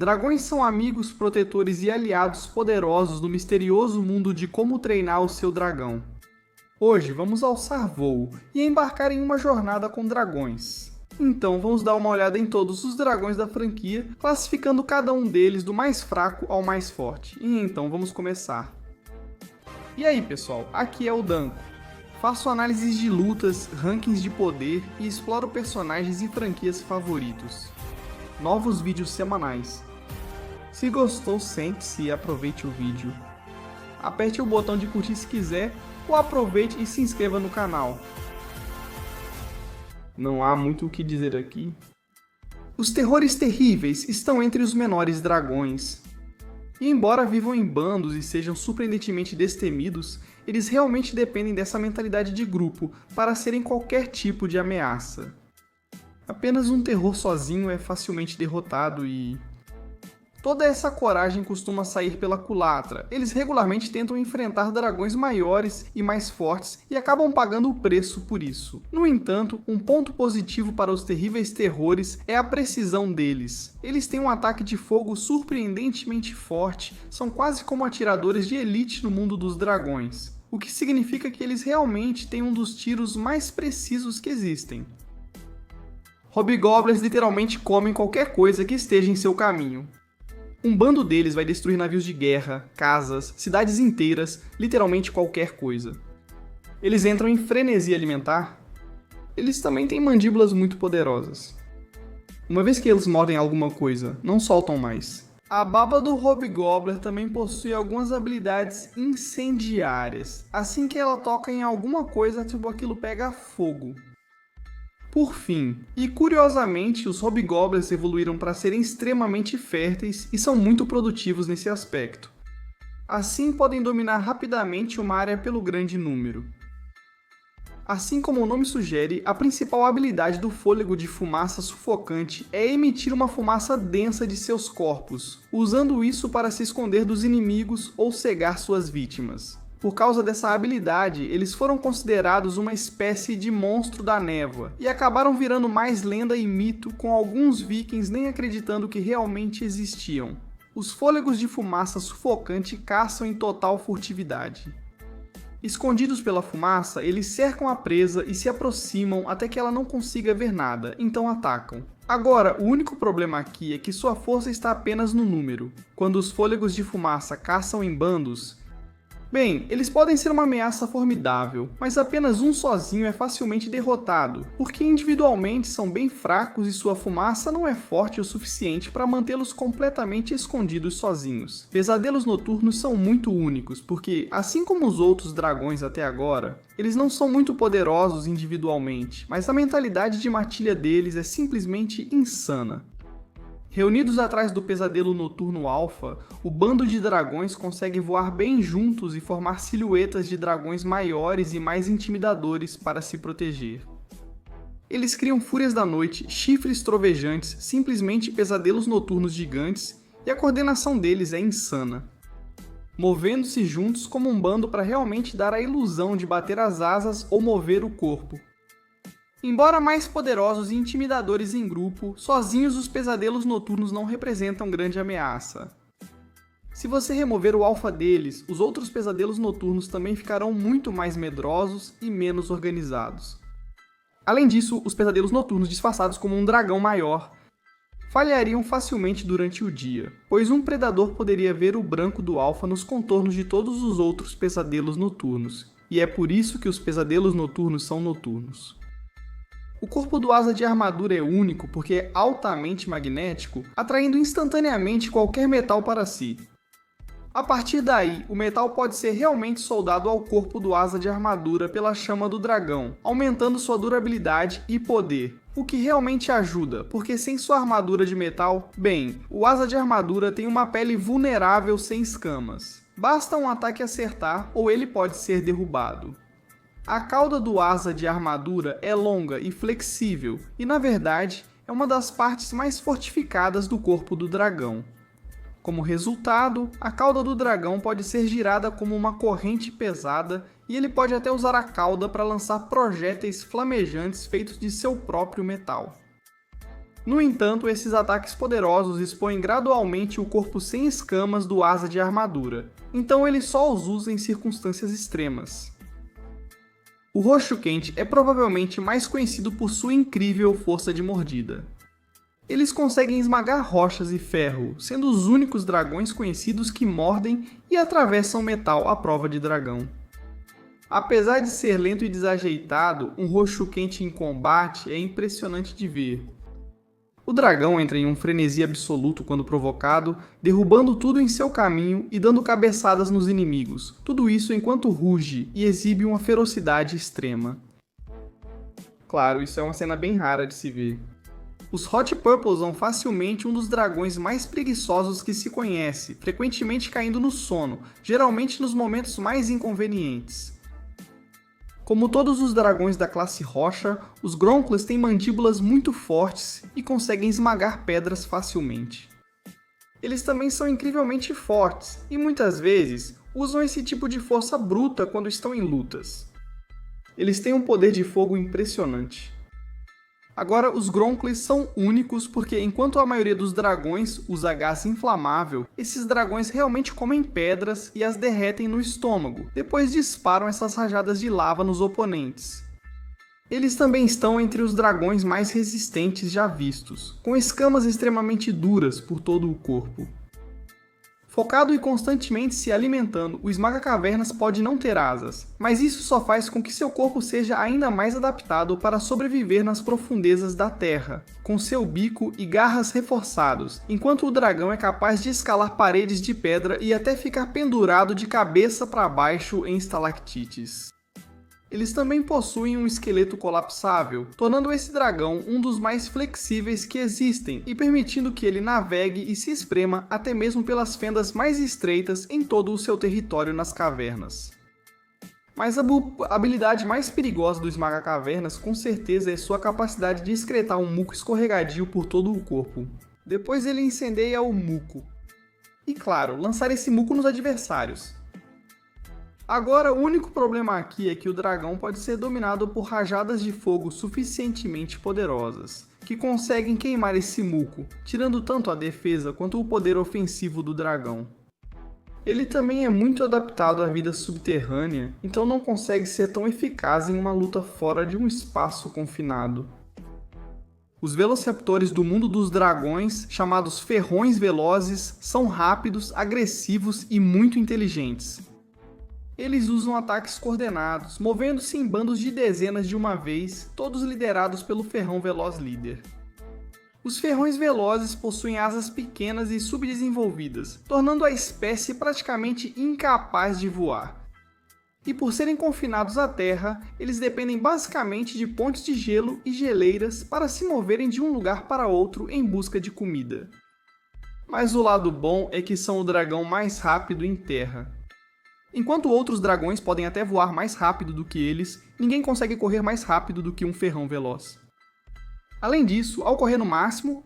Dragões são amigos, protetores e aliados poderosos no misterioso mundo de como treinar o seu dragão. Hoje vamos alçar voo e embarcar em uma jornada com dragões. Então vamos dar uma olhada em todos os dragões da franquia, classificando cada um deles do mais fraco ao mais forte. E então vamos começar. E aí pessoal, aqui é o Danco. Faço análises de lutas, rankings de poder e exploro personagens e franquias favoritos. Novos vídeos semanais. Se gostou, sente-se e aproveite o vídeo. Aperte o botão de curtir se quiser, ou aproveite e se inscreva no canal. Não há muito o que dizer aqui. Os terrores terríveis estão entre os menores dragões. E embora vivam em bandos e sejam surpreendentemente destemidos, eles realmente dependem dessa mentalidade de grupo para serem qualquer tipo de ameaça. Apenas um terror sozinho é facilmente derrotado e... toda essa coragem costuma sair pela culatra. Eles regularmente tentam enfrentar dragões maiores e mais fortes e acabam pagando o preço por isso. No entanto, um ponto positivo para os terríveis terrores é a precisão deles. Eles têm um ataque de fogo surpreendentemente forte, são quase como atiradores de elite no mundo dos dragões, o que significa que eles realmente têm um dos tiros mais precisos que existem. Hobgoblins literalmente comem qualquer coisa que esteja em seu caminho. Um bando deles vai destruir navios de guerra, casas, cidades inteiras, literalmente qualquer coisa. Eles entram em frenesi alimentar. Eles também têm mandíbulas muito poderosas. Uma vez que eles mordem alguma coisa, não soltam mais. A baba do Hobgoblin também possui algumas habilidades incendiárias. Assim que ela toca em alguma coisa, tipo aquilo pega fogo. Por fim, e curiosamente, os Hobgoblins evoluíram para serem extremamente férteis e são muito produtivos nesse aspecto. Assim podem dominar rapidamente uma área pelo grande número. Assim como o nome sugere, a principal habilidade do fôlego de fumaça sufocante é emitir uma fumaça densa de seus corpos, usando isso para se esconder dos inimigos ou cegar suas vítimas. Por causa dessa habilidade, eles foram considerados uma espécie de monstro da névoa, e acabaram virando mais lenda e mito, com alguns vikings nem acreditando que realmente existiam. Os fôlegos de fumaça sufocante caçam em total furtividade. Escondidos pela fumaça, eles cercam a presa e se aproximam até que ela não consiga ver nada, então atacam. Agora, o único problema aqui é que sua força está apenas no número. Quando os fôlegos de fumaça caçam em bandos, bem, eles podem ser uma ameaça formidável, mas apenas um sozinho é facilmente derrotado, porque individualmente são bem fracos e sua fumaça não é forte o suficiente para mantê-los completamente escondidos sozinhos. Pesadelos noturnos são muito únicos, porque, assim como os outros dragões até agora, eles não são muito poderosos individualmente, mas a mentalidade de matilha deles é simplesmente insana. Reunidos atrás do pesadelo noturno alfa, o bando de dragões consegue voar bem juntos e formar silhuetas de dragões maiores e mais intimidadores para se proteger. Eles criam fúrias da noite, chifres trovejantes, simplesmente pesadelos noturnos gigantes, e a coordenação deles é insana. Movendo-se juntos como um bando para realmente dar a ilusão de bater as asas ou mover o corpo. Embora mais poderosos e intimidadores em grupo, sozinhos os pesadelos noturnos não representam grande ameaça. Se você remover o alfa deles, os outros pesadelos noturnos também ficarão muito mais medrosos e menos organizados. Além disso, os pesadelos noturnos disfarçados como um dragão maior falhariam facilmente durante o dia, pois um predador poderia ver o branco do alfa nos contornos de todos os outros pesadelos noturnos, e é por isso que os pesadelos noturnos são noturnos. O corpo do asa de armadura é único porque é altamente magnético, atraindo instantaneamente qualquer metal para si. A partir daí, o metal pode ser realmente soldado ao corpo do asa de armadura pela chama do dragão, aumentando sua durabilidade e poder, o que realmente ajuda, porque sem sua armadura de metal, bem, o asa de armadura tem uma pele vulnerável sem escamas. Basta um ataque acertar ou ele pode ser derrubado. A cauda do asa de armadura é longa e flexível, e na verdade é uma das partes mais fortificadas do corpo do dragão. Como resultado, a cauda do dragão pode ser girada como uma corrente pesada e ele pode até usar a cauda para lançar projéteis flamejantes feitos de seu próprio metal. No entanto, esses ataques poderosos expõem gradualmente o corpo sem escamas do asa de armadura, então ele só os usa em circunstâncias extremas. O roxo quente é provavelmente mais conhecido por sua incrível força de mordida. Eles conseguem esmagar rochas e ferro, sendo os únicos dragões conhecidos que mordem e atravessam metal à prova de dragão. Apesar de ser lento e desajeitado, um roxo quente em combate é impressionante de ver. O dragão entra em um frenesi absoluto quando provocado, derrubando tudo em seu caminho e dando cabeçadas nos inimigos, tudo isso enquanto ruge e exibe uma ferocidade extrema. Claro, isso é uma cena bem rara de se ver. Os Hot Purple são facilmente um dos dragões mais preguiçosos que se conhece, frequentemente caindo no sono, geralmente nos momentos mais inconvenientes. Como todos os dragões da classe rocha, os Gronkles têm mandíbulas muito fortes e conseguem esmagar pedras facilmente. Eles também são incrivelmente fortes e muitas vezes usam esse tipo de força bruta quando estão em lutas. Eles têm um poder de fogo impressionante. Agora, os Gronkles são únicos porque, enquanto a maioria dos dragões usa gás inflamável, esses dragões realmente comem pedras e as derretem no estômago, depois disparam essas rajadas de lava nos oponentes. Eles também estão entre os dragões mais resistentes já vistos, com escamas extremamente duras por todo o corpo. Focado e constantemente se alimentando, o esmaga-cavernas pode não ter asas, mas isso só faz com que seu corpo seja ainda mais adaptado para sobreviver nas profundezas da terra, com seu bico e garras reforçados, enquanto o dragão é capaz de escalar paredes de pedra e até ficar pendurado de cabeça para baixo em estalactites. Eles também possuem um esqueleto colapsável, tornando esse dragão um dos mais flexíveis que existem e permitindo que ele navegue e se esprema até mesmo pelas fendas mais estreitas em todo o seu território nas cavernas. Mas a habilidade mais perigosa do esmaga-cavernas com certeza é sua capacidade de excretar um muco escorregadio por todo o corpo. Depois ele incendeia o muco. E claro, lançar esse muco nos adversários. Agora, o único problema aqui é que o dragão pode ser dominado por rajadas de fogo suficientemente poderosas, que conseguem queimar esse muco, tirando tanto a defesa quanto o poder ofensivo do dragão. Ele também é muito adaptado à vida subterrânea, então não consegue ser tão eficaz em uma luta fora de um espaço confinado. Os velociraptores do mundo dos dragões, chamados ferrões velozes, são rápidos, agressivos e muito inteligentes. Eles usam ataques coordenados, movendo-se em bandos de dezenas de uma vez, todos liderados pelo ferrão veloz líder. Os ferrões velozes possuem asas pequenas e subdesenvolvidas, tornando a espécie praticamente incapaz de voar. E por serem confinados à terra, eles dependem basicamente de pontes de gelo e geleiras para se moverem de um lugar para outro em busca de comida. Mas o lado bom é que são o dragão mais rápido em terra. Enquanto outros dragões podem até voar mais rápido do que eles, ninguém consegue correr mais rápido do que um ferrão veloz. Além disso, ao correr no máximo,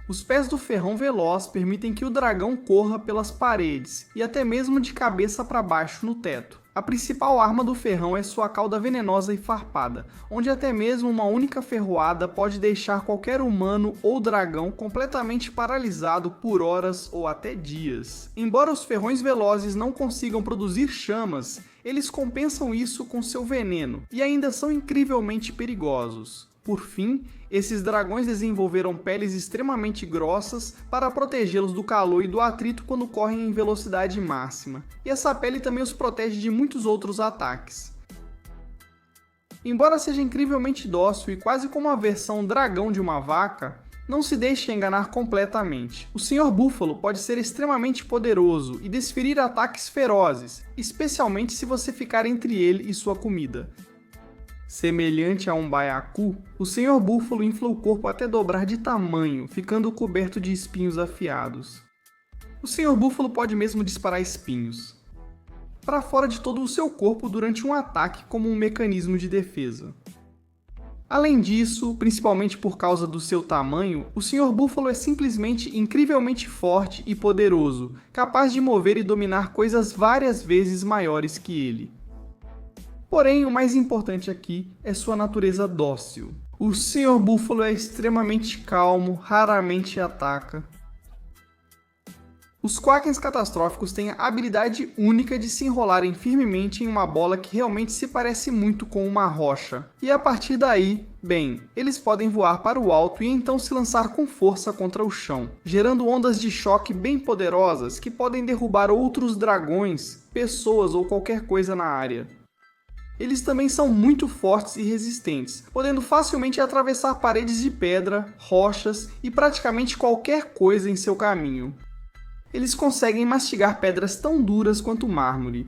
os pés do ferrão veloz permitem que o dragão corra pelas paredes e até mesmo de cabeça para baixo no teto. A principal arma do ferrão é sua cauda venenosa e farpada, onde até mesmo uma única ferroada pode deixar qualquer humano ou dragão completamente paralisado por horas ou até dias. Embora os ferrões velozes não consigam produzir chamas, eles compensam isso com seu veneno e ainda são incrivelmente perigosos. Por fim, esses dragões desenvolveram peles extremamente grossas para protegê-los do calor e do atrito quando correm em velocidade máxima, e essa pele também os protege de muitos outros ataques. Embora seja incrivelmente dócil e quase como a versão dragão de uma vaca, não se deixe enganar completamente. O Sr. Búfalo pode ser extremamente poderoso e desferir ataques ferozes, especialmente se você ficar entre ele e sua comida. Semelhante a um baiacu, o Sr. Búfalo infla o corpo até dobrar de tamanho, ficando coberto de espinhos afiados. O Sr. Búfalo pode mesmo disparar espinhos para fora de todo o seu corpo durante um ataque como um mecanismo de defesa. Além disso, principalmente por causa do seu tamanho, o Sr. Búfalo é simplesmente incrivelmente forte e poderoso, capaz de mover e dominar coisas várias vezes maiores que ele. Porém, o mais importante aqui é sua natureza dócil. O Sr. Búfalo é extremamente calmo, raramente ataca. Os Quakens catastróficos têm a habilidade única de se enrolarem firmemente em uma bola que realmente se parece muito com uma rocha. E a partir daí, bem, eles podem voar para o alto e então se lançar com força contra o chão, gerando ondas de choque bem poderosas que podem derrubar outros dragões, pessoas ou qualquer coisa na área. Eles também são muito fortes e resistentes, podendo facilmente atravessar paredes de pedra, rochas e praticamente qualquer coisa em seu caminho. Eles conseguem mastigar pedras tão duras quanto mármore.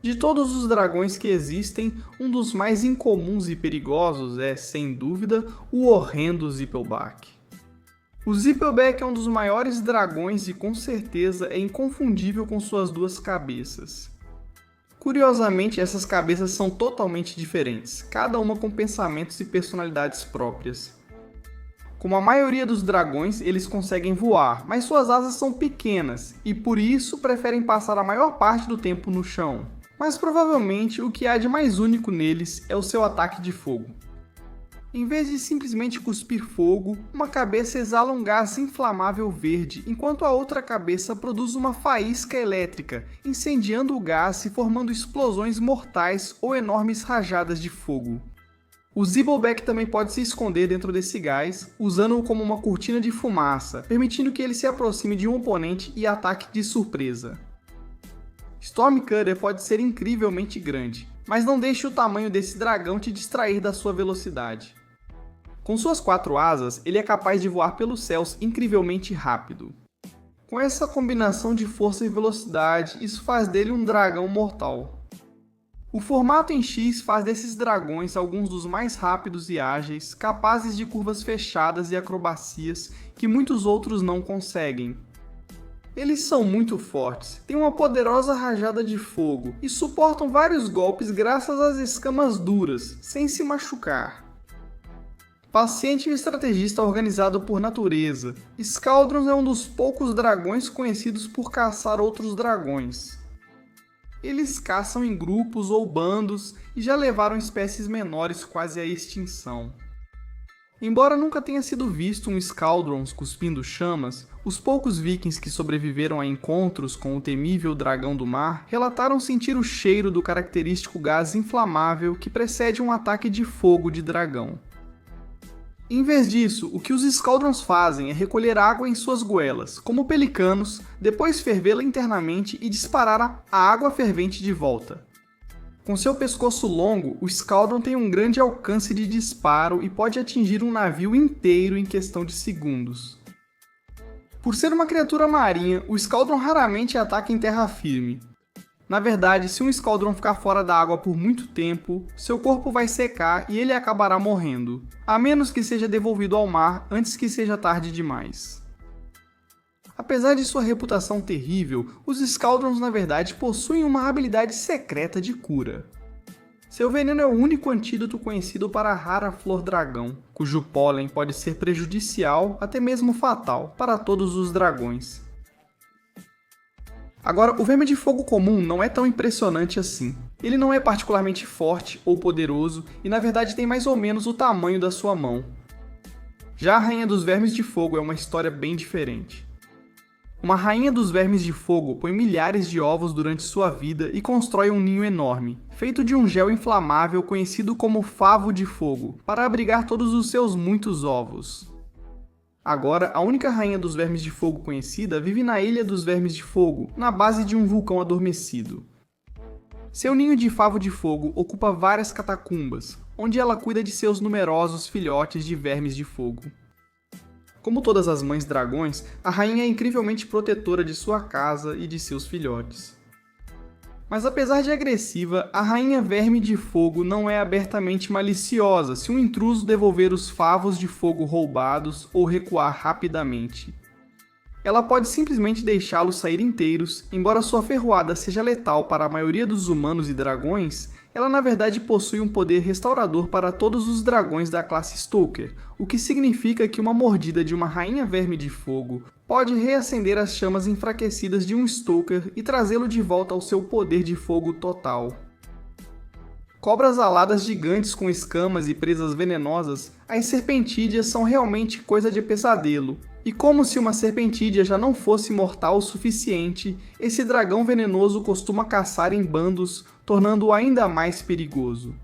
De todos os dragões que existem, um dos mais incomuns e perigosos é, sem dúvida, o horrendo Zippelbach. O Zippelbach é um dos maiores dragões e com certeza é inconfundível com suas duas cabeças. Curiosamente, essas cabeças são totalmente diferentes, cada uma com pensamentos e personalidades próprias. Como a maioria dos dragões, eles conseguem voar, mas suas asas são pequenas e por isso preferem passar a maior parte do tempo no chão. Mas provavelmente o que há de mais único neles é o seu ataque de fogo. Em vez de simplesmente cuspir fogo, uma cabeça exala um gás inflamável verde, enquanto a outra cabeça produz uma faísca elétrica, incendiando o gás e formando explosões mortais ou enormes rajadas de fogo. O Zippelbach também pode se esconder dentro desse gás, usando-o como uma cortina de fumaça, permitindo que ele se aproxime de um oponente e ataque de surpresa. Stormcutter pode ser incrivelmente grande, mas não deixe o tamanho desse dragão te distrair da sua velocidade. Com suas 4 asas, ele é capaz de voar pelos céus incrivelmente rápido. Com essa combinação de força e velocidade, isso faz dele um dragão mortal. O formato em X faz desses dragões alguns dos mais rápidos e ágeis, capazes de curvas fechadas e acrobacias que muitos outros não conseguem. Eles são muito fortes, têm uma poderosa rajada de fogo e suportam vários golpes graças às escamas duras, sem se machucar. Paciente e estrategista organizado por natureza, Scaldrons é um dos poucos dragões conhecidos por caçar outros dragões. Eles caçam em grupos ou bandos e já levaram espécies menores quase à extinção. Embora nunca tenha sido visto um Scaldrons cuspindo chamas, os poucos vikings que sobreviveram a encontros com o temível dragão do mar relataram sentir o cheiro do característico gás inflamável que precede um ataque de fogo de dragão. Em vez disso, o que os Scaldrons fazem é recolher água em suas goelas, como pelicanos, depois fervê-la internamente e disparar a água fervente de volta. Com seu pescoço longo, o Scaldron tem um grande alcance de disparo e pode atingir um navio inteiro em questão de segundos. Por ser uma criatura marinha, o Scaldron raramente ataca em terra firme. Na verdade, se um Scaldron ficar fora da água por muito tempo, seu corpo vai secar e ele acabará morrendo, a menos que seja devolvido ao mar antes que seja tarde demais. Apesar de sua reputação terrível, os Scaldrons na verdade possuem uma habilidade secreta de cura. Seu veneno é o único antídoto conhecido para a rara flor dragão, cujo pólen pode ser prejudicial, até mesmo fatal, para todos os dragões. Agora, o verme de fogo comum não é tão impressionante assim. Ele não é particularmente forte ou poderoso e na verdade tem mais ou menos o tamanho da sua mão. Já a Rainha dos Vermes de Fogo é uma história bem diferente. Uma Rainha dos Vermes de Fogo põe milhares de ovos durante sua vida e constrói um ninho enorme, feito de um gel inflamável conhecido como Favo de Fogo, para abrigar todos os seus muitos ovos. Agora, a única Rainha dos Vermes de Fogo conhecida vive na Ilha dos Vermes de Fogo, na base de um vulcão adormecido. Seu ninho de favo de fogo ocupa várias catacumbas, onde ela cuida de seus numerosos filhotes de vermes de fogo. Como todas as mães dragões, a rainha é incrivelmente protetora de sua casa e de seus filhotes. Mas apesar de agressiva, a Rainha Verme de Fogo não é abertamente maliciosa se um intruso devolver os favos de fogo roubados ou recuar rapidamente. Ela pode simplesmente deixá-los sair inteiros, embora sua ferroada seja letal para a maioria dos humanos e dragões, ela na verdade possui um poder restaurador para todos os dragões da classe Stoker, o que significa que uma mordida de uma Rainha Verme de Fogo pode reacender as chamas enfraquecidas de um Stoker e trazê-lo de volta ao seu poder de fogo total. Cobras aladas gigantes com escamas e presas venenosas, as serpentídeas são realmente coisa de pesadelo. E como se uma serpentídea já não fosse mortal o suficiente, esse dragão venenoso costuma caçar em bandos, tornando-o ainda mais perigoso.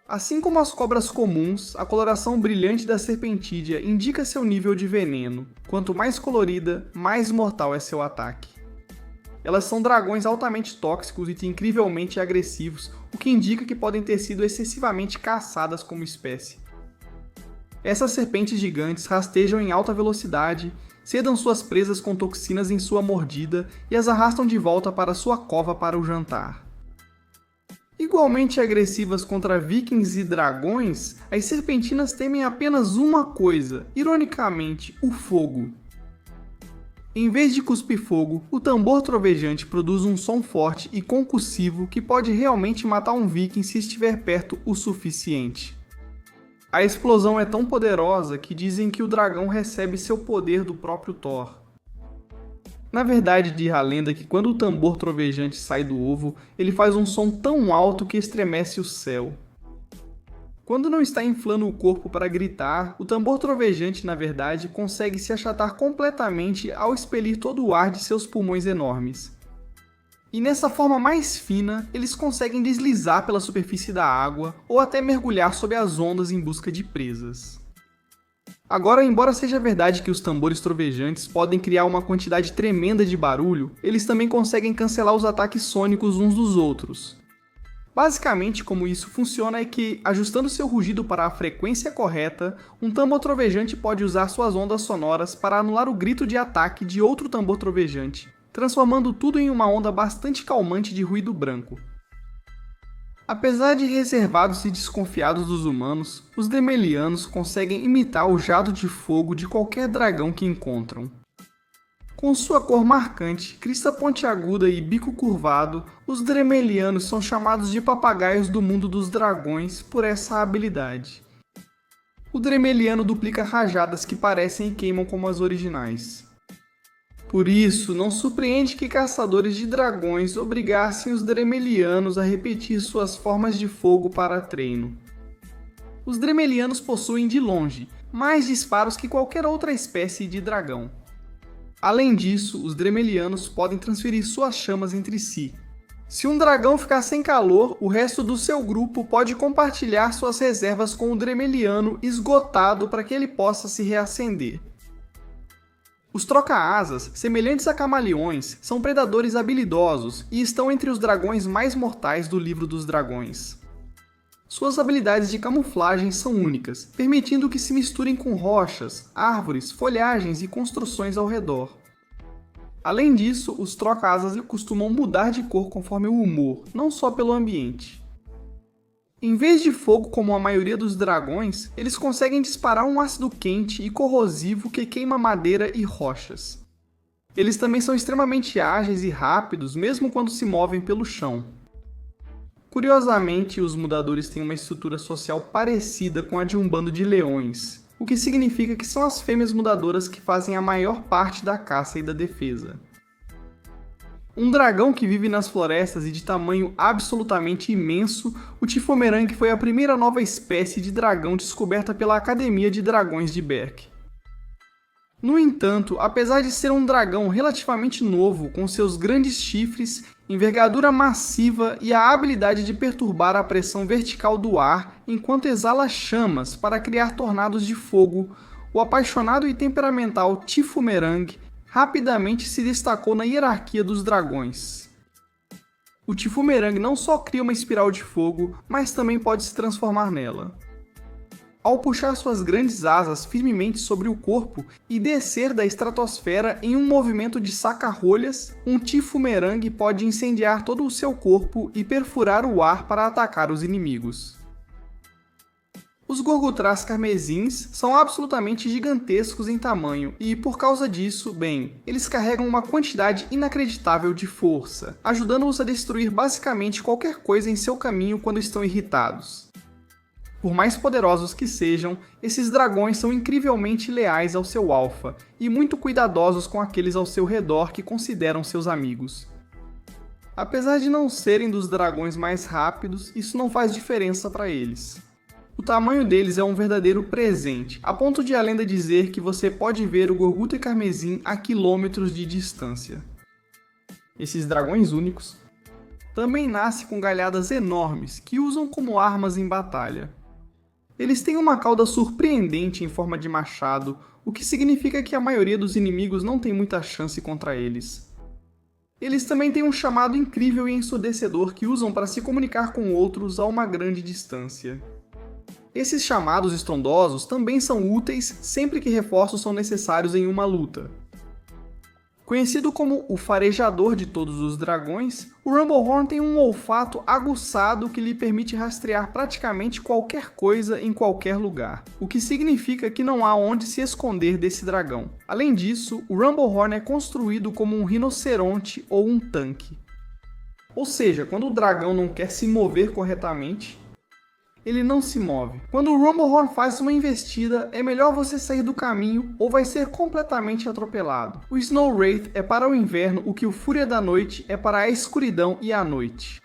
Assim como as cobras comuns, a coloração brilhante da serpentídea indica seu nível de veneno. Quanto mais colorida, mais mortal é seu ataque. Elas são dragões altamente tóxicos e incrivelmente agressivos, o que indica que podem ter sido excessivamente caçadas como espécie. Essas serpentes gigantes rastejam em alta velocidade, sedam suas presas com toxinas em sua mordida e as arrastam de volta para sua cova para o jantar. Igualmente agressivas contra vikings e dragões, as serpentinas temem apenas uma coisa, ironicamente, o fogo. Em vez de cuspir fogo, o tambor trovejante produz um som forte e concussivo que pode realmente matar um viking se estiver perto o suficiente. A explosão é tão poderosa que dizem que o dragão recebe seu poder do próprio Thor. Na verdade, diz a lenda que quando o tambor trovejante sai do ovo, ele faz um som tão alto que estremece o céu. Quando não está inflando o corpo para gritar, o tambor trovejante, na verdade, consegue se achatar completamente ao expelir todo o ar de seus pulmões enormes. E nessa forma mais fina, eles conseguem deslizar pela superfície da água ou até mergulhar sob as ondas em busca de presas. Agora, embora seja verdade que os tambores trovejantes podem criar uma quantidade tremenda de barulho, eles também conseguem cancelar os ataques sônicos uns dos outros. Basicamente, como isso funciona é que, ajustando seu rugido para a frequência correta, um tambor trovejante pode usar suas ondas sonoras para anular o grito de ataque de outro tambor trovejante, transformando tudo em uma onda bastante calmante de ruído branco. Apesar de reservados e desconfiados dos humanos, os Dremelianos conseguem imitar o jato de fogo de qualquer dragão que encontram. Com sua cor marcante, crista pontiaguda e bico curvado, os Dremelianos são chamados de papagaios do mundo dos dragões por essa habilidade. O Dremeliano duplica rajadas que parecem e queimam como as originais. Por isso, não surpreende que caçadores de dragões obrigassem os Dremelianos a repetir suas formas de fogo para treino. Os Dremelianos possuem de longe mais disparos que qualquer outra espécie de dragão. Além disso, os Dremelianos podem transferir suas chamas entre si. Se um dragão ficar sem calor, o resto do seu grupo pode compartilhar suas reservas com o Dremeliano esgotado para que ele possa se reacender. Os troca-asas, semelhantes a camaleões, são predadores habilidosos e estão entre os dragões mais mortais do Livro dos Dragões. Suas habilidades de camuflagem são únicas, permitindo que se misturem com rochas, árvores, folhagens e construções ao redor. Além disso, os troca-asas costumam mudar de cor conforme o humor, não só pelo ambiente. Em vez de fogo como a maioria dos dragões, eles conseguem disparar um ácido quente e corrosivo que queima madeira e rochas. Eles também são extremamente ágeis e rápidos, mesmo quando se movem pelo chão. Curiosamente, os mudadores têm uma estrutura social parecida com a de um bando de leões, o que significa que são as fêmeas mudadoras que fazem a maior parte da caça e da defesa. Um dragão que vive nas florestas e de tamanho absolutamente imenso, o Tifomerang foi a primeira nova espécie de dragão descoberta pela Academia de Dragões de Berk. No entanto, apesar de ser um dragão relativamente novo, com seus grandes chifres, envergadura massiva e a habilidade de perturbar a pressão vertical do ar enquanto exala chamas para criar tornados de fogo, o apaixonado e temperamental Tifomerang rapidamente se destacou na hierarquia dos dragões. O Tifomerang não só cria uma espiral de fogo, mas também pode se transformar nela. Ao puxar suas grandes asas firmemente sobre o corpo e descer da estratosfera em um movimento de saca-rolhas, um Tifomerang pode incendiar todo o seu corpo e perfurar o ar para atacar os inimigos. Os Gorgotras carmesins são absolutamente gigantescos em tamanho e, por causa disso, bem, eles carregam uma quantidade inacreditável de força, ajudando-os a destruir basicamente qualquer coisa em seu caminho quando estão irritados. Por mais poderosos que sejam, esses dragões são incrivelmente leais ao seu alfa e muito cuidadosos com aqueles ao seu redor que consideram seus amigos. Apesar de não serem dos dragões mais rápidos, isso não faz diferença para eles. O tamanho deles é um verdadeiro presente, a ponto de a lenda dizer que você pode ver o Gorguta Carmesim a quilômetros de distância. Esses dragões únicos também nascem com galhadas enormes que usam como armas em batalha. Eles têm uma cauda surpreendente em forma de machado, o que significa que a maioria dos inimigos não tem muita chance contra eles. Eles também têm um chamado incrível e ensurdecedor que usam para se comunicar com outros a uma grande distância. Esses chamados estrondosos também são úteis sempre que reforços são necessários em uma luta. Conhecido como o farejador de todos os dragões, o Rumblehorn tem um olfato aguçado que lhe permite rastrear praticamente qualquer coisa em qualquer lugar, o que significa que não há onde se esconder desse dragão. Além disso, o Rumblehorn é construído como um rinoceronte ou um tanque. Ou seja, quando o dragão não quer se mover corretamente, ele não se move. Quando o Rumblehorn faz uma investida, é melhor você sair do caminho ou vai ser completamente atropelado. O Snow Wraith é para o inverno o que o Fúria da Noite é para a escuridão e a noite.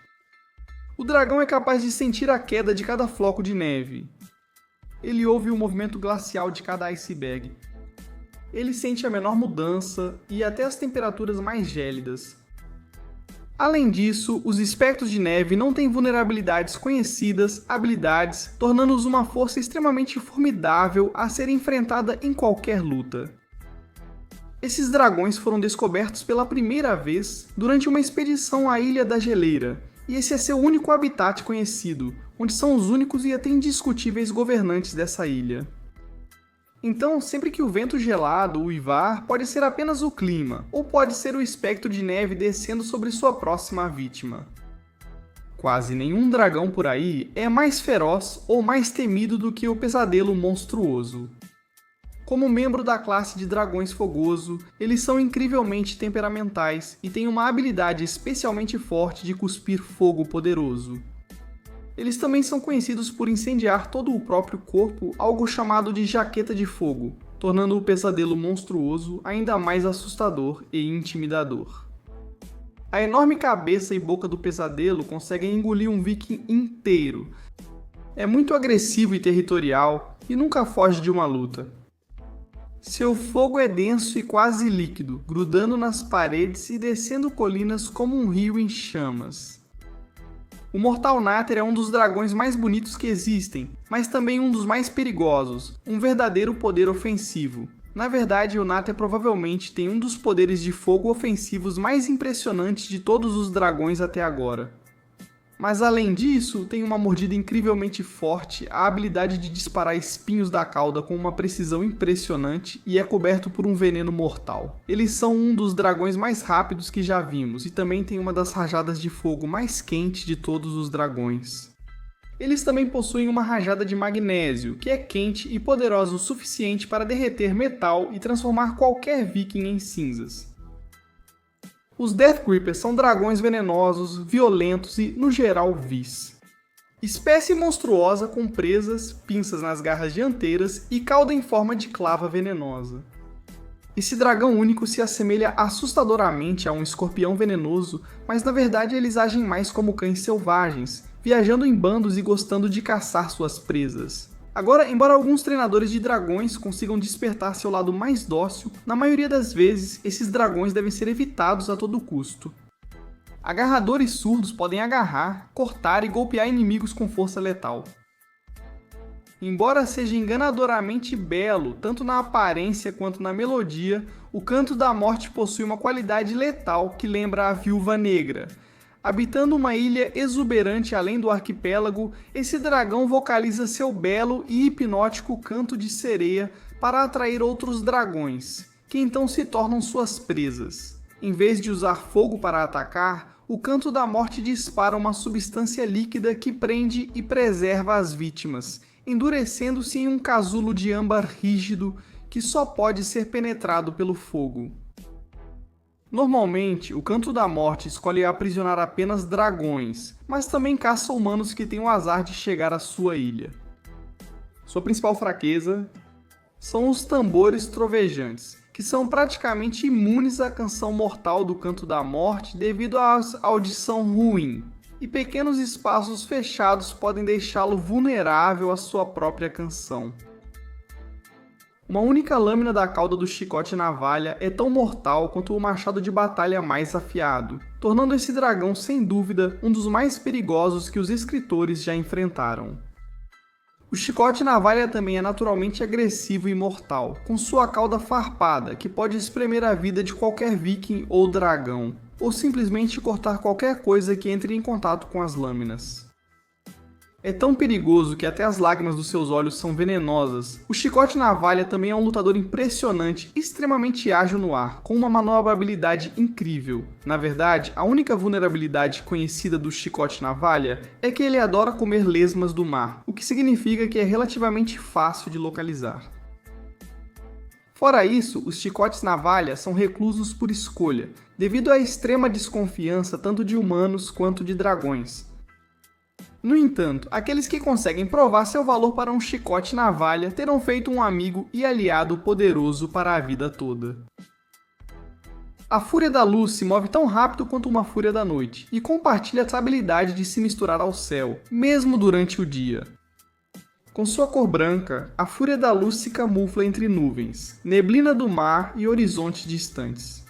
O dragão é capaz de sentir a queda de cada floco de neve. Ele ouve o movimento glacial de cada iceberg. Ele sente a menor mudança e até as temperaturas mais gélidas. Além disso, os espectros de neve não têm vulnerabilidades conhecidas, habilidades, tornando-os uma força extremamente formidável a ser enfrentada em qualquer luta. Esses dragões foram descobertos pela primeira vez durante uma expedição à Ilha da Geleira, e esse é seu único habitat conhecido, onde são os únicos e até indiscutíveis governantes dessa ilha. Então, sempre que o vento gelado uivar, pode ser apenas o clima, ou pode ser o espectro de neve descendo sobre sua próxima vítima. Quase nenhum dragão por aí é mais feroz ou mais temido do que o Pesadelo Monstruoso. Como membro da classe de dragões fogoso, eles são incrivelmente temperamentais e têm uma habilidade especialmente forte de cuspir fogo poderoso. Eles também são conhecidos por incendiar todo o próprio corpo, algo chamado de jaqueta de fogo, tornando o Pesadelo Monstruoso ainda mais assustador e intimidador. A enorme cabeça e boca do Pesadelo conseguem engolir um viking inteiro. É muito agressivo e territorial e nunca foge de uma luta. Seu fogo é denso e quase líquido, grudando nas paredes e descendo colinas como um rio em chamas. O Mortal Nather é um dos dragões mais bonitos que existem, mas também um dos mais perigosos, um verdadeiro poder ofensivo. Na verdade, o Nather provavelmente tem um dos poderes de fogo ofensivos mais impressionantes de todos os dragões até agora. Mas além disso, tem uma mordida incrivelmente forte, a habilidade de disparar espinhos da cauda com uma precisão impressionante e é coberto por um veneno mortal. Eles são um dos dragões mais rápidos que já vimos e também tem uma das rajadas de fogo mais quentes de todos os dragões. Eles também possuem uma rajada de magnésio, que é quente e poderosa o suficiente para derreter metal e transformar qualquer viking em cinzas. Os Death Grippers são dragões venenosos, violentos e, no geral, vis. Espécie monstruosa com presas, pinças nas garras dianteiras e cauda em forma de clava venenosa. Esse dragão único se assemelha assustadoramente a um escorpião venenoso, mas na verdade eles agem mais como cães selvagens, viajando em bandos e gostando de caçar suas presas. Agora, embora alguns treinadores de dragões consigam despertar seu lado mais dócil, na maioria das vezes, esses dragões devem ser evitados a todo custo. Agarradores surdos podem agarrar, cortar e golpear inimigos com força letal. Embora seja enganadoramente belo, tanto na aparência quanto na melodia, o Canto da Morte possui uma qualidade letal que lembra a Viúva Negra. Habitando uma ilha exuberante além do arquipélago, esse dragão vocaliza seu belo e hipnótico canto de sereia para atrair outros dragões, que então se tornam suas presas. Em vez de usar fogo para atacar, o Canto da Morte dispara uma substância líquida que prende e preserva as vítimas, endurecendo-se em um casulo de âmbar rígido que só pode ser penetrado pelo fogo. Normalmente, o Canto da Morte escolhe aprisionar apenas dragões, mas também caça humanos que têm o azar de chegar à sua ilha. Sua principal fraqueza são os tambores trovejantes. que são praticamente imunes à canção mortal do Canto da Morte devido à audição ruim, e pequenos espaços fechados podem deixá-lo vulnerável à sua própria canção. Uma única lâmina da cauda do chicote-navalha é tão mortal quanto o machado de batalha mais afiado, tornando esse dragão sem dúvida um dos mais perigosos que os escritores já enfrentaram. O chicote-navalha também é naturalmente agressivo e mortal, com sua cauda farpada que pode espremer a vida de qualquer viking ou dragão, ou simplesmente cortar qualquer coisa que entre em contato com as lâminas. É tão perigoso que até as lágrimas dos seus olhos são venenosas. O chicote-navalha também é um lutador impressionante, extremamente ágil no ar, com uma manobrabilidade incrível. Na verdade, a única vulnerabilidade conhecida do chicote-navalha é que ele adora comer lesmas do mar, o que significa que é relativamente fácil de localizar. Fora isso, os chicotes-navalha são reclusos por escolha, devido à extrema desconfiança tanto de humanos quanto de dragões. No entanto, aqueles que conseguem provar seu valor para um chicote-navalha terão feito um amigo e aliado poderoso para a vida toda. A Fúria da Luz se move tão rápido quanto uma Fúria da Noite, e compartilha essa habilidade de se misturar ao céu, mesmo durante o dia. Com sua cor branca, a Fúria da Luz se camufla entre nuvens, neblina do mar e horizontes distantes.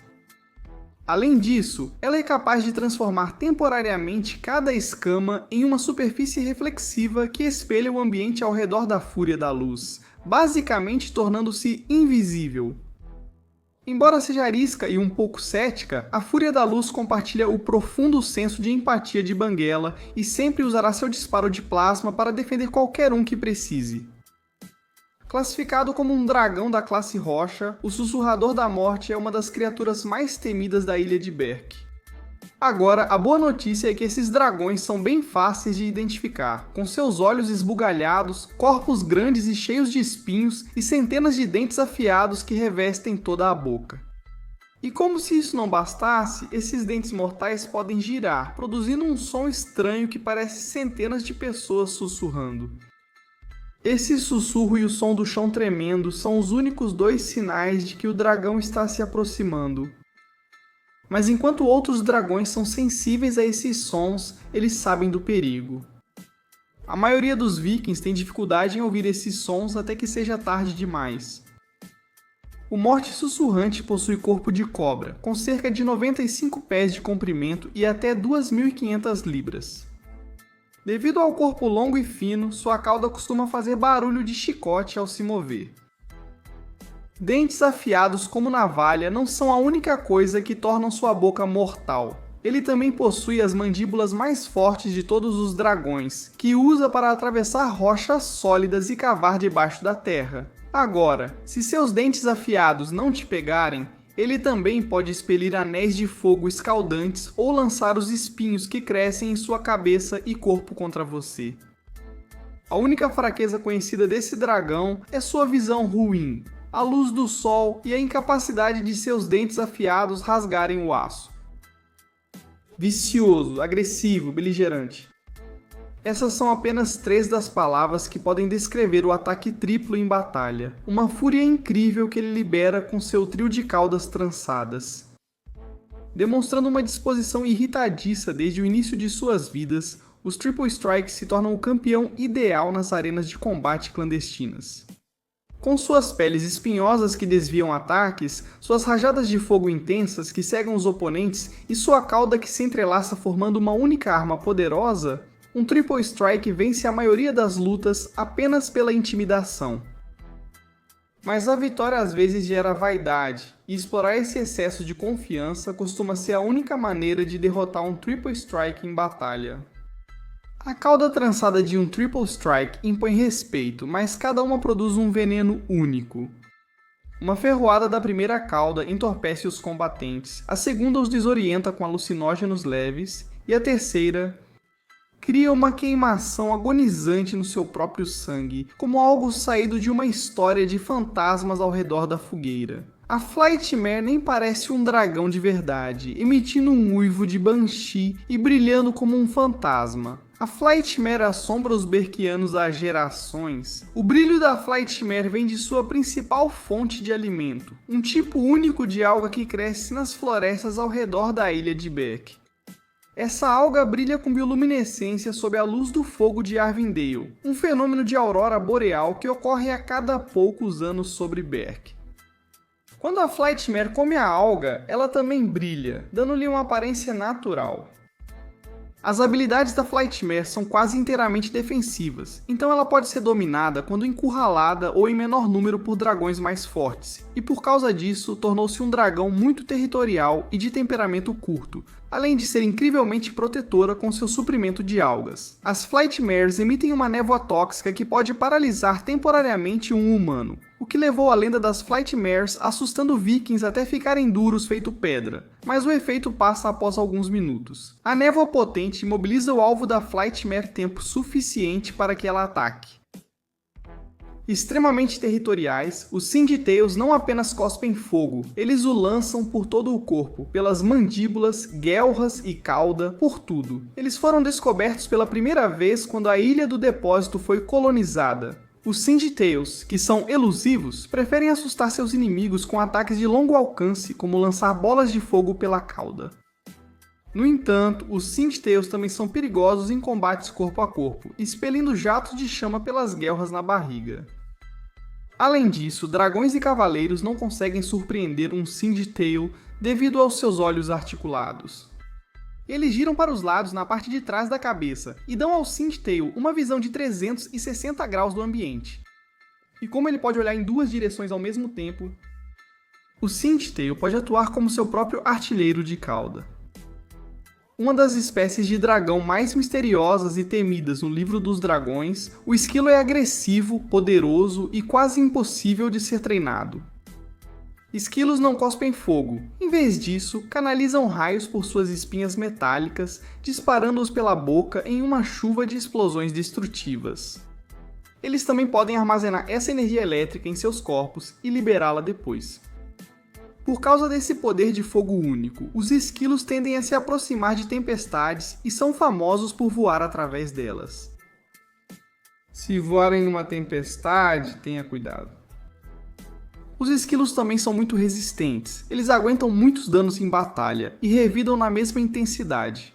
Além disso, ela é capaz de transformar temporariamente cada escama em uma superfície reflexiva que espelha o ambiente ao redor da Fúria da Luz, basicamente tornando-se invisível. Embora seja arisca e um pouco cética, a Fúria da Luz compartilha o profundo senso de empatia de Banguela e sempre usará seu disparo de plasma para defender qualquer um que precise. Classificado como um dragão da classe Rocha, o Sussurrador da Morte é uma das criaturas mais temidas da ilha de Berk. Agora, a boa notícia é que esses dragões são bem fáceis de identificar, com seus olhos esbugalhados, corpos grandes e cheios de espinhos e centenas de dentes afiados que revestem toda a boca. E como se isso não bastasse, esses dentes mortais podem girar, produzindo um som estranho que parece centenas de pessoas sussurrando. Esse sussurro e o som do chão tremendo são os únicos dois sinais de que o dragão está se aproximando. Mas enquanto outros dragões são sensíveis a esses sons, eles sabem do perigo. A maioria dos vikings tem dificuldade em ouvir esses sons até que seja tarde demais. O Morte Sussurrante possui corpo de cobra, com cerca de 95 pés de comprimento e até 2.500 libras. Devido ao corpo longo e fino, sua cauda costuma fazer barulho de chicote ao se mover. Dentes afiados como navalha não são a única coisa que tornam sua boca mortal. Ele também possui as mandíbulas mais fortes de todos os dragões, que usa para atravessar rochas sólidas e cavar debaixo da terra. Agora, se seus dentes afiados não te pegarem, ele também pode expelir anéis de fogo escaldantes ou lançar os espinhos que crescem em sua cabeça e corpo contra você. A única fraqueza conhecida desse dragão é sua visão ruim, a luz do sol e a incapacidade de seus dentes afiados rasgarem o aço. Vicioso, agressivo, beligerante. Essas são apenas 3 das palavras que podem descrever o ataque triplo em batalha, uma fúria incrível que ele libera com seu trio de caudas trançadas. Demonstrando uma disposição irritadiça desde o início de suas vidas, os Triple Strikes se tornam o campeão ideal nas arenas de combate clandestinas. Com suas peles espinhosas que desviam ataques, suas rajadas de fogo intensas que cegam os oponentes e sua cauda que se entrelaça formando uma única arma poderosa, um Triple Strike vence a maioria das lutas apenas pela intimidação. Mas a vitória às vezes gera vaidade, e explorar esse excesso de confiança costuma ser a única maneira de derrotar um Triple Strike em batalha. A cauda trançada de um Triple Strike impõe respeito, mas cada uma produz um veneno único. Uma ferroada da primeira cauda entorpece os combatentes, a segunda os desorienta com alucinógenos leves, e a terceira cria uma queimação agonizante no seu próprio sangue, como algo saído de uma história de fantasmas ao redor da fogueira. A Flightmare nem parece um dragão de verdade, emitindo um uivo de Banshee e brilhando como um fantasma. A Flightmare assombra os berquianos há gerações. O brilho da Flightmare vem de sua principal fonte de alimento, um tipo único de alga que cresce nas florestas ao redor da ilha de Berk. Essa alga brilha com bioluminescência sob a luz do fogo de Arvindale, um fenômeno de aurora boreal que ocorre a cada poucos anos sobre Berk. Quando a Flightmare come a alga, ela também brilha, dando-lhe uma aparência natural. As habilidades da Flightmare são quase inteiramente defensivas, então ela pode ser dominada quando encurralada ou em menor número por dragões mais fortes, e por causa disso tornou-se um dragão muito territorial e de temperamento curto, além de ser incrivelmente protetora com seu suprimento de algas. As Flightmares emitem uma névoa tóxica que pode paralisar temporariamente um humano, o que levou a lenda das Flightmares assustando vikings até ficarem duros feito pedra, mas o efeito passa após alguns minutos. A névoa potente imobiliza o alvo da Flightmare tempo suficiente para que ela ataque. Extremamente territoriais, os Singed-Tails não apenas cospem fogo, eles o lançam por todo o corpo, pelas mandíbulas, guelras e cauda, por tudo. Eles foram descobertos pela primeira vez quando a Ilha do Depósito foi colonizada. Os Singed-Tails, que são elusivos, preferem assustar seus inimigos com ataques de longo alcance, como lançar bolas de fogo pela cauda. No entanto, os Singed-Tails também são perigosos em combates corpo a corpo, expelindo jatos de chama pelas guelras na barriga. Além disso, dragões e cavaleiros não conseguem surpreender um Singed-Tail devido aos seus olhos articulados. Eles giram para os lados na parte de trás da cabeça e dão ao Singed-Tail uma visão de 360 graus do ambiente. E como ele pode olhar em duas direções ao mesmo tempo, o Singed-Tail pode atuar como seu próprio artilheiro de cauda. Uma das espécies de dragão mais misteriosas e temidas no livro dos dragões, o esquilo é agressivo, poderoso e quase impossível de ser treinado. Esquilos não cospem fogo, em vez disso, canalizam raios por suas espinhas metálicas, disparando-os pela boca em uma chuva de explosões destrutivas. Eles também podem armazenar essa energia elétrica em seus corpos e liberá-la depois. Por causa desse poder de fogo único, os esquilos tendem a se aproximar de tempestades e são famosos por voar através delas. Se voarem numa tempestade, tenha cuidado. Os esquilos também são muito resistentes, eles aguentam muitos danos em batalha e revidam na mesma intensidade.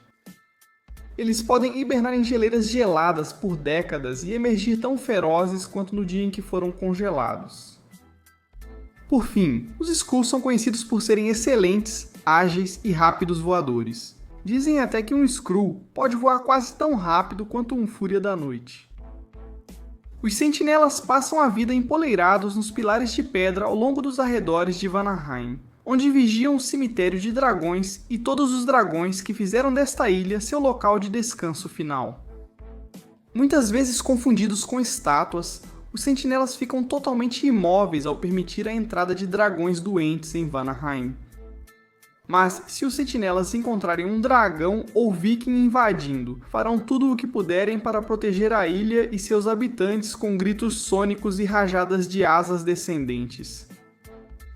Eles podem hibernar em geleiras geladas por décadas e emergir tão ferozes quanto no dia em que foram congelados. Por fim, os Skrulls são conhecidos por serem excelentes, ágeis e rápidos voadores. Dizem até que um Skrull pode voar quase tão rápido quanto um Fúria da Noite. Os sentinelas passam a vida empoleirados nos pilares de pedra ao longo dos arredores de Vanaheim, onde vigiam o cemitério de dragões e todos os dragões que fizeram desta ilha seu local de descanso final. Muitas vezes confundidos com estátuas, os sentinelas ficam totalmente imóveis ao permitir a entrada de dragões doentes em Vanaheim. Mas, se os sentinelas encontrarem um dragão ou viking invadindo, farão tudo o que puderem para proteger a ilha e seus habitantes com gritos sônicos e rajadas de asas descendentes.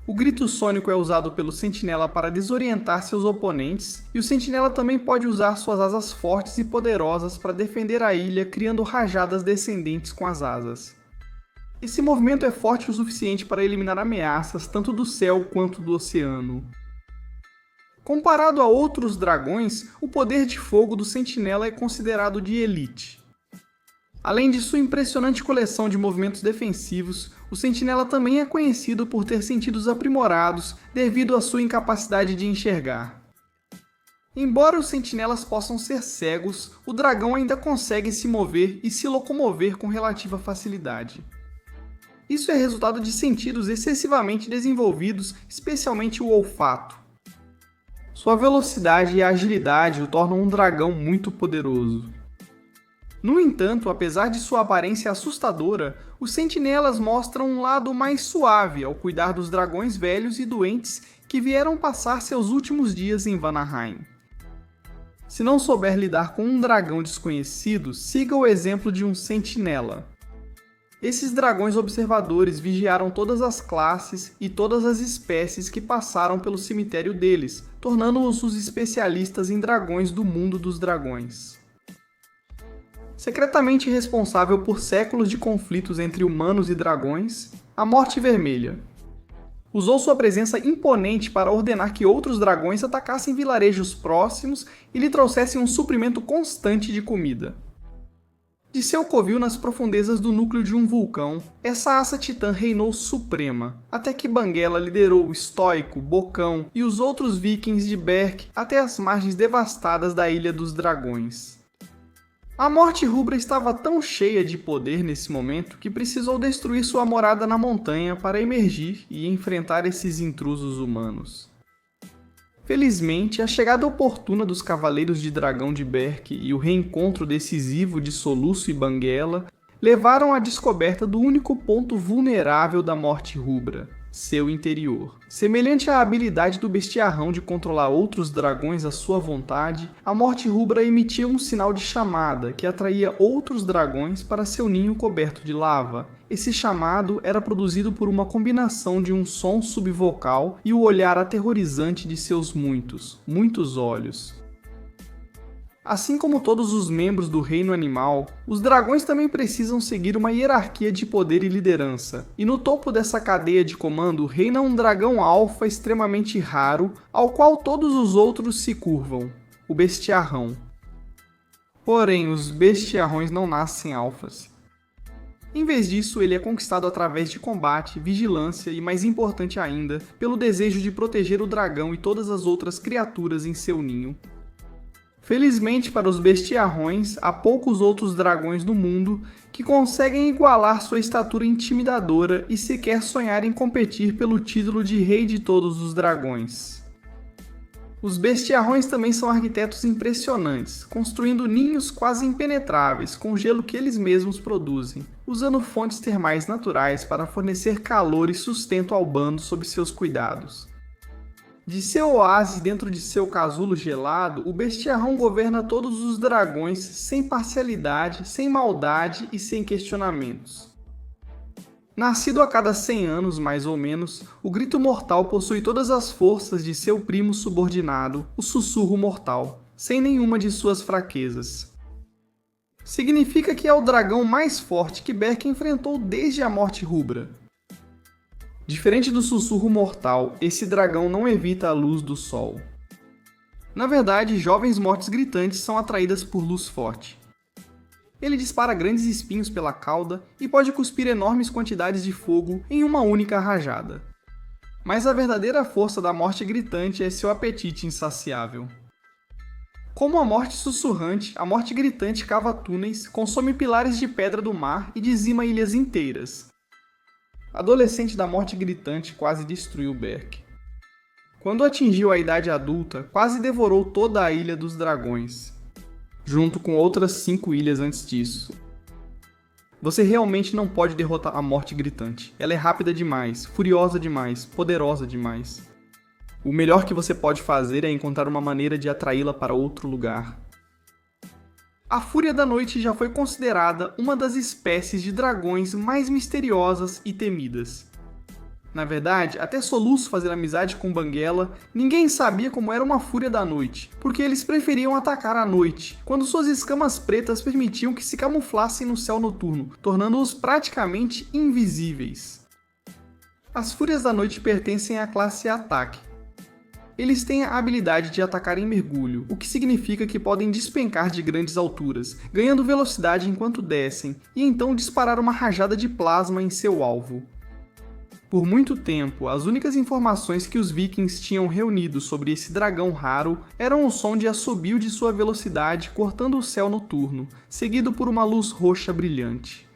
O grito sônico é usado pelo sentinela para desorientar seus oponentes, e o sentinela também pode usar suas asas fortes e poderosas para defender a ilha criando rajadas descendentes com as asas. Esse movimento é forte o suficiente para eliminar ameaças tanto do céu quanto do oceano. Comparado a outros dragões, o poder de fogo do sentinela é considerado de elite. Além de sua impressionante coleção de movimentos defensivos, o sentinela também é conhecido por ter sentidos aprimorados devido à sua incapacidade de enxergar. Embora os sentinelas possam ser cegos, o dragão ainda consegue se mover e se locomover com relativa facilidade. Isso é resultado de sentidos excessivamente desenvolvidos, especialmente o olfato. Sua velocidade e agilidade o tornam um dragão muito poderoso. No entanto, apesar de sua aparência assustadora, os sentinelas mostram um lado mais suave ao cuidar dos dragões velhos e doentes que vieram passar seus últimos dias em Vanaheim. Se não souber lidar com um dragão desconhecido, siga o exemplo de um sentinela. Esses dragões observadores vigiaram todas as classes e todas as espécies que passaram pelo cemitério deles, tornando-os os especialistas em dragões do mundo dos dragões. secretamente responsável por séculos de conflitos entre humanos e dragões, a Morte Vermelha. Usou sua presença imponente para ordenar que outros dragões atacassem vilarejos próximos e lhe trouxessem um suprimento constante de comida. De seu covil nas profundezas do núcleo de um vulcão, essa aça titã reinou suprema, até que Banguela liderou o Estoico, Bocão e os outros vikings de Berk até as margens devastadas da Ilha dos Dragões. A Morte Rubra estava tão cheia de poder nesse momento que precisou destruir sua morada na montanha para emergir e enfrentar esses intrusos humanos. Felizmente, a chegada oportuna dos Cavaleiros de Dragão de Berk e o reencontro decisivo de Soluço e Banguela levaram à descoberta do único ponto vulnerável da Morte Rubra, seu interior. Semelhante à habilidade do Bestiarrão de controlar outros dragões à sua vontade, a Morte Rubra emitia um sinal de chamada que atraía outros dragões para seu ninho coberto de lava. Esse chamado era produzido por uma combinação de um som subvocal e o olhar aterrorizante de seus muitos olhos. Assim como todos os membros do reino animal, os dragões também precisam seguir uma hierarquia de poder e liderança, e no topo dessa cadeia de comando reina um dragão alfa extremamente raro, ao qual todos os outros se curvam, o Bestiarrão. Porém, os Bestiarrões não nascem alfas. Em vez disso, ele é conquistado através de combate, vigilância e, mais importante ainda, pelo desejo de proteger o dragão e todas as outras criaturas em seu ninho. Felizmente para os Bestiarrões, há poucos outros dragões no mundo que conseguem igualar sua estatura intimidadora e sequer sonhar em competir pelo título de Rei de todos os dragões. Os Bestiarrões também são arquitetos impressionantes, construindo ninhos quase impenetráveis com gelo que eles mesmos produzem, usando fontes termais naturais para fornecer calor e sustento ao bando sob seus cuidados. De seu oásis dentro de seu casulo gelado, o Bestiarrão governa todos os dragões sem parcialidade, sem maldade e sem questionamentos. Nascido a cada 100 anos, mais ou menos, o Grito Mortal possui todas as forças de seu primo subordinado, o Sussurro Mortal, sem nenhuma de suas fraquezas. Significa que é o dragão mais forte que Berk enfrentou desde a Morte Rubra. Diferente do Sussurro Mortal, esse dragão não evita a luz do sol. Na verdade, jovens mortes gritantes são atraídas por luz forte. Ele dispara grandes espinhos pela cauda e pode cuspir enormes quantidades de fogo em uma única rajada. Mas a verdadeira força da morte gritante é seu apetite insaciável. Como a morte sussurrante, a morte gritante cava túneis, consome pilares de pedra do mar e dizima ilhas inteiras. Adolescente da morte gritante quase destruiu Berk. Quando atingiu a idade adulta, quase devorou toda a Ilha dos Dragões, junto com outras 5 ilhas antes disso. Você realmente não pode derrotar a morte gritante. Ela é rápida demais, furiosa demais, poderosa demais. O melhor que você pode fazer é encontrar uma maneira de atraí-la para outro lugar. A Fúria da Noite já foi considerada uma das espécies de dragões mais misteriosas e temidas. Na verdade, até Soluço fazer amizade com Banguela, ninguém sabia como era uma Fúria da Noite, porque eles preferiam atacar à noite, quando suas escamas pretas permitiam que se camuflassem no céu noturno, tornando-os praticamente invisíveis. As Fúrias da Noite pertencem à classe Ataque. Eles têm a habilidade de atacar em mergulho, o que significa que podem despencar de grandes alturas, ganhando velocidade enquanto descem, e então disparar uma rajada de plasma em seu alvo. Por muito tempo, as únicas informações que os vikings tinham reunido sobre esse dragão raro eram o som de assobio de sua velocidade cortando o céu noturno, seguido por uma luz roxa brilhante.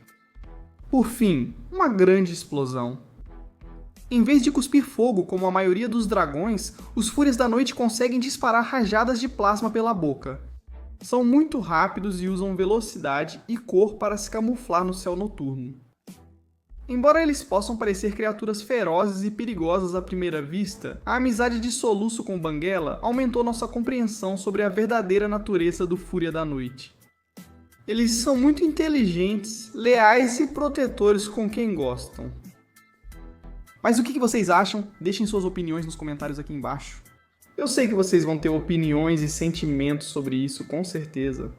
Por fim, uma grande explosão. Em vez de cuspir fogo como a maioria dos dragões, os Fúrias da Noite conseguem disparar rajadas de plasma pela boca. São muito rápidos e usam velocidade e cor para se camuflar no céu noturno. Embora eles possam parecer criaturas ferozes e perigosas à primeira vista, a amizade de Soluço com Banguela aumentou nossa compreensão sobre a verdadeira natureza do Fúria da Noite. Eles são muito inteligentes, leais e protetores com quem gostam. Mas o que vocês acham? Deixem suas opiniões nos comentários aqui embaixo. Eu sei que vocês vão ter opiniões e sentimentos sobre isso, com certeza.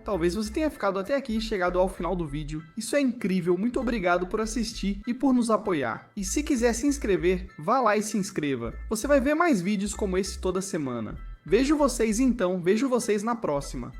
Talvez você tenha ficado até aqui e chegado ao final do vídeo. Isso é incrível, muito obrigado por assistir e por nos apoiar. E se quiser se inscrever, vá lá e se inscreva. Você vai ver mais vídeos como esse toda semana. Vejo vocês então, vejo vocês na próxima.